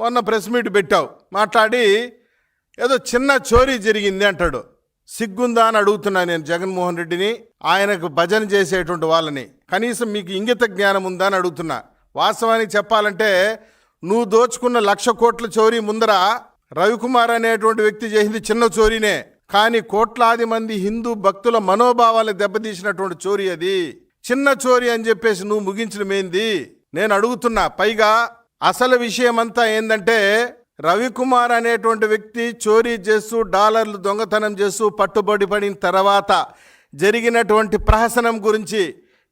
మొన్న press meet పెట్టావు, మాట్లాడి ఏదో చిన్న చోరీ జరిగింది అంటాడు. సిగ్గుందా అని అడుగుతున్నా నేను జగన్మోహన్ రెడ్డిని, ఆయనకు భజన చేసేటువంటి వాళ్ళని. కనీసం మీకు ఇంగిత జ్ఞానం ఉందా అని అడుగుతున్నా. వాస్తవానికి చెప్పాలంటే నువ్వు దోచుకున్న 1,00,000 కోట్ల చోరీ ముందర రవికుమార్ అనేటువంటి వ్యక్తి చేసింది చిన్న చోరీనే, కానీ కోట్లాది మంది హిందూ భక్తుల మనోభావాలు దెబ్బతీసినటువంటి చోరీ అది. చిన్న చోరీ అని చెప్పేసి నువ్వు ముగించడమేంది నేను అడుగుతున్నా. పైగా అసలు విషయం అంతా ఏందంటే, రవికుమార్ అనేటువంటి వ్యక్తి చోరీ చేస్తూ డాలర్లు దొంగతనం చేస్తూ పట్టుబడి పడిన తర్వాత జరిగినటువంటి ప్రహసనం గురించి,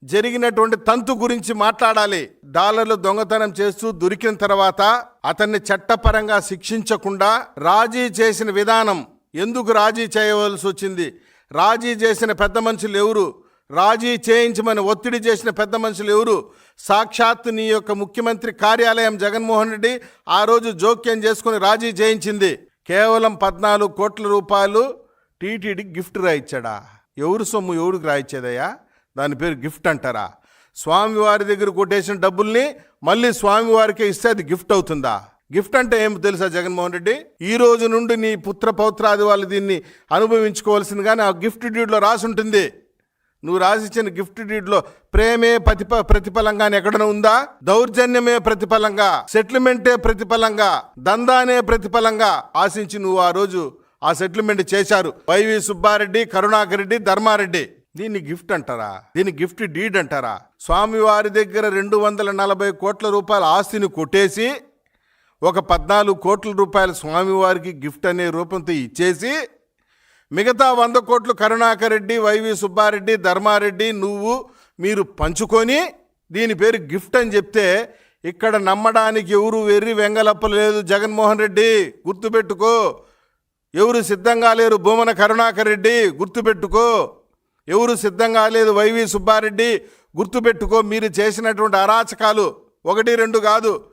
జరిగినటువంటి తంతు గురించి మాట్లాడాలి. డాలర్లు దొంగతనం చేస్తూ దొరికిన తర్వాత అతన్ని చట్టపరంగా శిక్షించకుండా రాజీ చేసిన విధానం, ఎందుకు రాజీ చేయవలసి వచ్చింది, రాజీ చేసిన పెద్ద మనుషులు ఎవరు, రాజీ చేయించమని ఒత్తిడి చేసిన పెద్ద మనుషులు ఎవరు? సాక్షాత్తు నీ యొక్క ముఖ్యమంత్రి కార్యాలయం జగన్మోహన్ రెడ్డి ఆ రోజు జోక్యం చేసుకుని రాజీ చేయించింది. కేవలం 14 కోట్ల రూపాయలు టీటీడీకి గిఫ్ట్ రాయిచ్చాడా? ఎవరు సొమ్ము ఎవరికి రాయిచ్చేదయ్యా? దాని పేరు గిఫ్ట్ అంటారా? స్వామివారి దగ్గర కొట్టేసిన డబ్బుల్ని మళ్ళీ స్వామివారికే ఇస్తే అది గిఫ్ట్ అవుతుందా? గిఫ్ట్ అంటే ఏమి తెలుసా జగన్మోహన్ రెడ్డి? ఈ రోజు నుండి నీ పుత్ర పౌత్రాది వాళ్ళు దీన్ని అనుభవించుకోవాల్సింది, కానీ ఆ గిఫ్ట్ డీడ్లో రాసి ఉంటుంది. నువ్వు రాసిచ్చిన గిఫ్ట్ డీడ్లో ప్రేమే ప్రతిఫలంగా ఎక్కడైనా ఉందా? దౌర్జన్యమే ప్రతిఫలంగా, సెటిల్మెంటే ప్రతిఫలంగా, దందానే ప్రతిఫలంగా ఆశించి నువ్వు ఆ రోజు ఆ సెటిల్మెంట్ చేశారు. వైవి సుబ్బారెడ్డి, కరుణాకర్ రెడ్డి, ధర్మారెడ్డి. దీన్ని గిఫ్ట్ అంటారా? దీన్ని గిఫ్ట్ డీడ్ అంటారా? స్వామివారి దగ్గర 240 కోట్ల రూపాయల ఆస్తిని కొట్టేసి ఒక 14 కోట్ల రూపాయల స్వామివారికి గిఫ్ట్ అనే రూపంతో ఇచ్చేసి మిగతా 100 కోట్లు కరుణాకర్ రెడ్డి, వైవి సుబ్బారెడ్డి, ధర్మారెడ్డి మీరు పంచుకొని దీని పేరు గిఫ్ట్ అని చెప్తే ఇక్కడ నమ్మడానికి ఎవరు వెర్రి వెంగలప్పలేదు. జగన్మోహన్ రెడ్డి గుర్తుపెట్టుకో. ఎవరు సిద్ధంగా లేరు. భూమన కరుణాకర్ రెడ్డి గుర్తుపెట్టుకో. ఎవరు సిద్ధంగా లేదు. వైవి సుబ్బారెడ్డి గుర్తుపెట్టుకో. మీరు చేసినటువంటి అరాచకాలు 1, 2 కాదు.